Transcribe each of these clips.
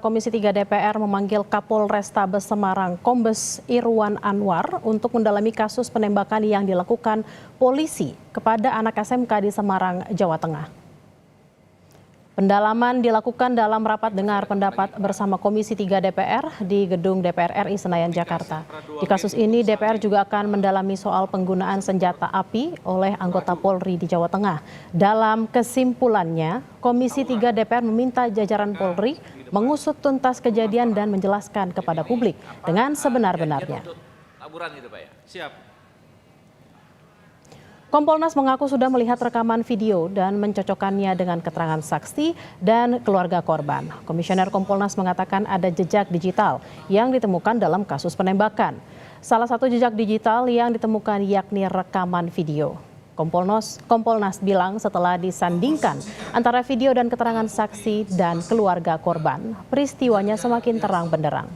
Komisi 3 DPR memanggil Kapolrestabes Semarang, Kombes Irwan Anwar, untuk mendalami kasus penembakan yang dilakukan polisi kepada anak SMK di Semarang, Jawa Tengah. Pendalaman dilakukan dalam rapat dengar pendapat bersama Komisi 3 DPR di Gedung DPR RI Senayan, Jakarta. Di kasus ini, DPR juga akan mendalami soal penggunaan senjata api oleh anggota Polri di Jawa Tengah. Dalam kesimpulannya, Komisi 3 DPR meminta jajaran Polri mengusut tuntas kejadian dan menjelaskan kepada publik dengan sebenar-benarnya. Kompolnas mengaku sudah melihat rekaman video dan mencocokkannya dengan keterangan saksi dan keluarga korban. Komisioner Kompolnas mengatakan ada jejak digital yang ditemukan dalam kasus penembakan. Salah satu jejak digital yang ditemukan yakni rekaman video. Kompolnas bilang setelah disandingkan antara video dan keterangan saksi dan keluarga korban, peristiwanya semakin terang benderang.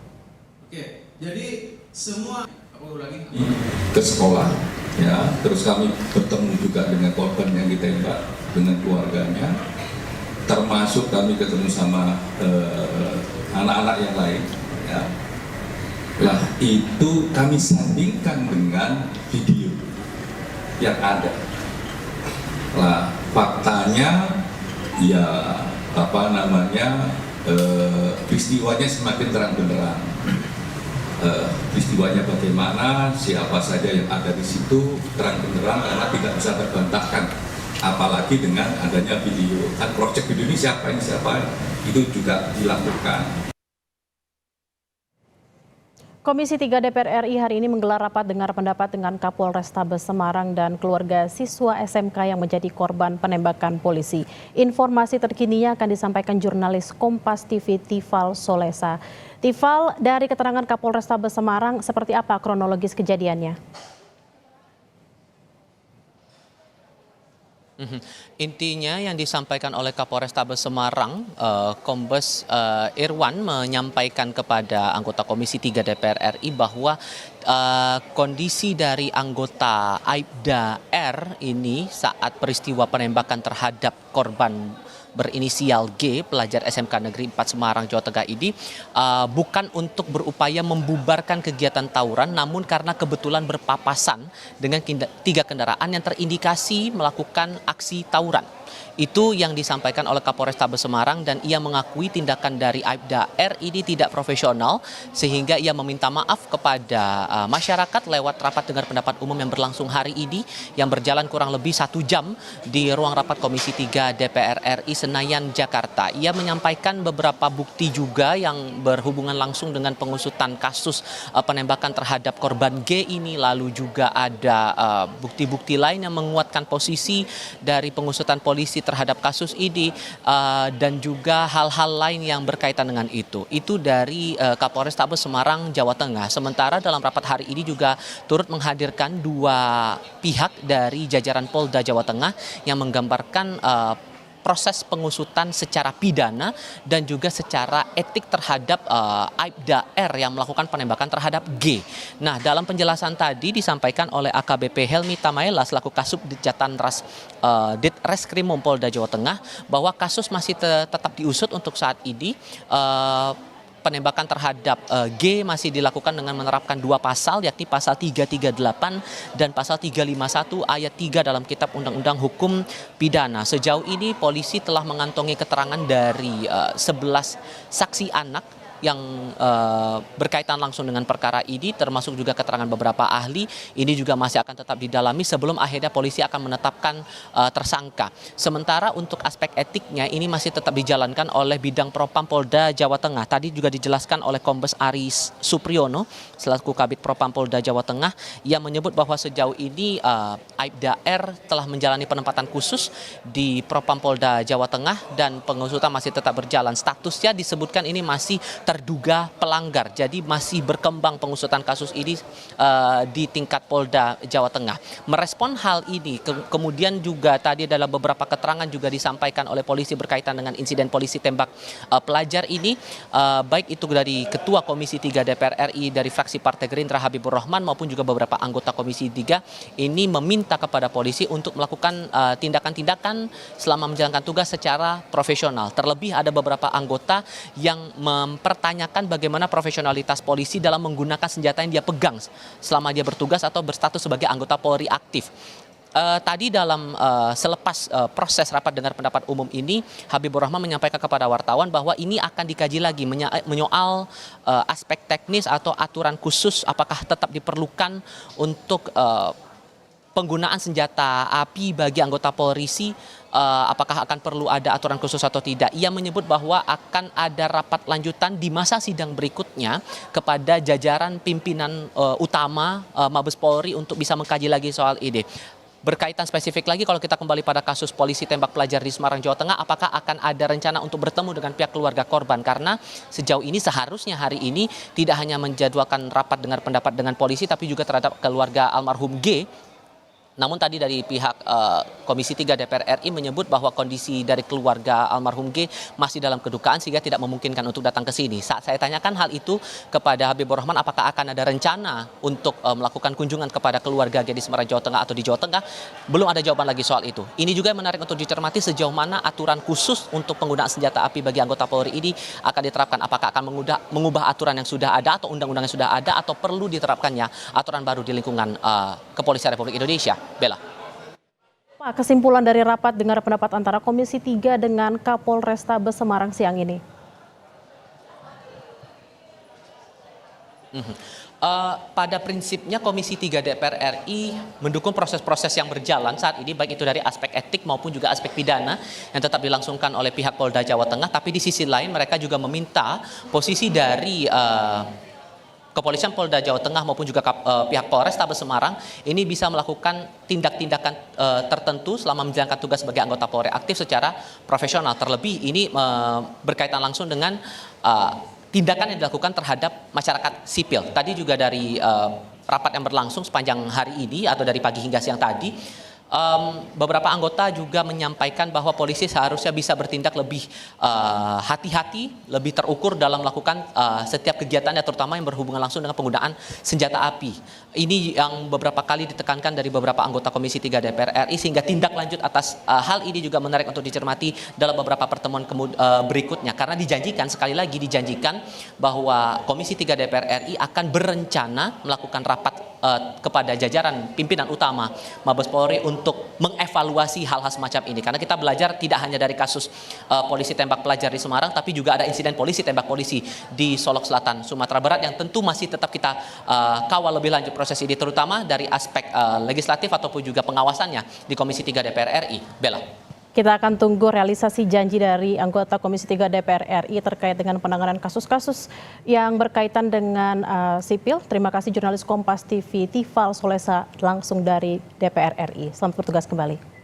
Oke, jadi semua ke sekolah, ya, terus kami bertemu juga dengan korban yang ditembak dengan keluarganya, termasuk kami ketemu sama anak-anak yang lain, ya. Lah itu kami sandingkan dengan video yang ada. Lah faktanya ya peristiwanya semakin terang benderang. Peristiwanya bagaimana, siapa saja yang ada di situ terang benderang karena tidak bisa terbantahkan, apalagi dengan adanya video. Kan project video ini siapa itu juga dilakukan. Komisi 3 DPR RI hari ini menggelar rapat dengar pendapat dengan Kapolrestabes Semarang dan keluarga siswa SMK yang menjadi korban penembakan polisi. Informasi terkininya akan disampaikan jurnalis Kompas TV Tifal Solesa. Tifal, dari keterangan Kapolrestabes Semarang, seperti apa kronologis kejadiannya? Intinya yang disampaikan oleh Kapolrestabes Semarang, Kombes Irwan menyampaikan kepada anggota Komisi 3 DPR RI bahwa kondisi dari anggota Aibda R ini saat peristiwa penembakan terhadap korban berinisial G, pelajar SMK Negeri 4 Semarang, Jawa Tengah ini bukan untuk berupaya membubarkan kegiatan tawuran, namun karena kebetulan berpapasan dengan 3 kendaraan yang terindikasi melakukan aksi tawuran. Itu yang disampaikan oleh Kapolrestabes Semarang, dan ia mengakui tindakan dari Aibda R ini tidak profesional, sehingga ia meminta maaf kepada masyarakat lewat rapat dengar pendapat umum yang berlangsung hari ini, yang berjalan kurang lebih 1 jam di ruang rapat Komisi 3 DPR RI Senayan, Jakarta. Ia menyampaikan beberapa bukti juga yang berhubungan langsung dengan pengusutan kasus penembakan terhadap korban G ini, lalu juga ada bukti-bukti lain yang menguatkan posisi dari pengusutan polisi terhadap kasus ini, dan juga hal-hal lain yang berkaitan dengan itu. Itu dari Kapolrestabes Semarang, Jawa Tengah. Sementara dalam rapat hari ini juga turut menghadirkan 2 pihak dari jajaran Polda Jawa Tengah yang menggambarkan proses pengusutan secara pidana dan juga secara etik terhadap Aibda R yang melakukan penembakan terhadap G. Nah, dalam penjelasan tadi disampaikan oleh AKBP Helmi Tamaela selaku Kasubdit Jatanras Ditreskrimum Polda Jawa Tengah bahwa kasus masih tetap diusut untuk saat ini. Penembakan terhadap G masih dilakukan dengan menerapkan 2 pasal, yakni pasal 338 dan pasal 351 ayat 3 dalam Kitab Undang-Undang Hukum Pidana. Sejauh ini polisi telah mengantongi keterangan dari 11 saksi anak yang berkaitan langsung dengan perkara ini, termasuk juga keterangan beberapa ahli. Ini juga masih akan tetap didalami sebelum akhirnya polisi akan menetapkan tersangka. Sementara untuk aspek etiknya ini masih tetap dijalankan oleh Bidang Propam Polda Jawa Tengah. Tadi juga dijelaskan oleh Kombes Aris Supriyono selaku Kabid Propam Polda Jawa Tengah. Ia menyebut bahwa sejauh ini Aibda R telah menjalani penempatan khusus di Propam Polda Jawa Tengah dan pengusutan masih tetap berjalan. Statusnya disebutkan ini masih terduga pelanggar. Jadi masih berkembang pengusutan kasus ini di tingkat Polda Jawa Tengah. Merespon hal ini, kemudian juga tadi dalam beberapa keterangan juga disampaikan oleh polisi berkaitan dengan insiden polisi tembak pelajar ini, baik itu dari Ketua Komisi 3 DPR RI dari fraksi Partai Gerindra Habibur Rahman maupun juga beberapa anggota Komisi 3 ini meminta kepada polisi untuk melakukan tindakan-tindakan selama menjalankan tugas secara profesional. Terlebih ada beberapa anggota yang mempertanyakan bagaimana profesionalitas polisi dalam menggunakan senjata yang dia pegang selama dia bertugas atau berstatus sebagai anggota Polri aktif. Tadi dalam selepas proses rapat dengar pendapat umum ini, Habibur Rahman menyampaikan kepada wartawan bahwa ini akan dikaji lagi menyoal aspek teknis atau aturan khusus apakah tetap diperlukan untuk penggunaan senjata api bagi anggota Polri, apakah akan perlu ada aturan khusus atau tidak. Ia menyebut bahwa akan ada rapat lanjutan di masa sidang berikutnya kepada jajaran pimpinan utama Mabes Polri untuk bisa mengkaji lagi soal ini. Berkaitan spesifik lagi kalau kita kembali pada kasus polisi tembak pelajar di Semarang, Jawa Tengah, apakah akan ada rencana untuk bertemu dengan pihak keluarga korban? Karena sejauh ini seharusnya hari ini tidak hanya menjadwalkan rapat dengar pendapat dengan polisi tapi juga terhadap keluarga almarhum G. Namun tadi dari pihak Komisi 3 DPR RI menyebut bahwa kondisi dari keluarga almarhum G masih dalam kedukaan sehingga tidak memungkinkan untuk datang ke sini. Saat saya tanyakan hal itu kepada Habibur Rahman apakah akan ada rencana untuk melakukan kunjungan kepada keluarga G di Semarang, Jawa Tengah atau di Jawa Tengah, belum ada jawaban lagi soal itu. Ini juga menarik untuk dicermati sejauh mana aturan khusus untuk penggunaan senjata api bagi anggota Polri ini akan diterapkan. Apakah akan mengubah aturan yang sudah ada atau undang-undang yang sudah ada atau perlu diterapkannya aturan baru di lingkungan Kepolisian Republik Indonesia. Bella. Pak, kesimpulan dari rapat dengar pendapat antara Komisi 3 dengan Kapolrestabes Semarang siang ini? Pada prinsipnya Komisi 3 DPR RI mendukung proses-proses yang berjalan saat ini, baik itu dari aspek etik maupun juga aspek pidana yang tetap dilangsungkan oleh pihak Polda Jawa Tengah. Tapi di sisi lain mereka juga meminta posisi dari Kepolisian Polda Jawa Tengah maupun juga pihak Polrestabes Semarang ini bisa melakukan tindakan tertentu selama menjalankan tugas sebagai anggota Polri aktif secara profesional. Terlebih ini berkaitan langsung dengan tindakan yang dilakukan terhadap masyarakat sipil. Tadi juga dari rapat yang berlangsung sepanjang hari ini atau dari pagi hingga siang tadi, beberapa anggota juga menyampaikan bahwa polisi seharusnya bisa bertindak lebih hati-hati, lebih terukur dalam melakukan setiap kegiatannya, terutama yang berhubungan langsung dengan penggunaan senjata api. Ini yang beberapa kali ditekankan dari beberapa anggota Komisi 3 DPR RI, sehingga tindak lanjut atas hal ini juga menarik untuk dicermati dalam beberapa pertemuan berikutnya. Karena dijanjikan, sekali lagi dijanjikan bahwa Komisi 3 DPR RI akan berencana melakukan rapat kepada jajaran pimpinan utama Mabes Polri untuk mengevaluasi hal-hal semacam ini. Karena kita belajar tidak hanya dari kasus polisi tembak pelajar di Semarang, tapi juga ada insiden polisi tembak polisi di Solok Selatan, Sumatera Barat yang tentu masih tetap kita kawal lebih lanjut proses ini, terutama dari aspek legislatif ataupun juga pengawasannya di Komisi 3 DPR RI. Bella. Kita akan tunggu realisasi janji dari anggota Komisi 3 DPR RI terkait dengan penanganan kasus-kasus yang berkaitan dengan sipil. Terima kasih jurnalis Kompas TV Tifal Solesa langsung dari DPR RI. Selamat bertugas kembali.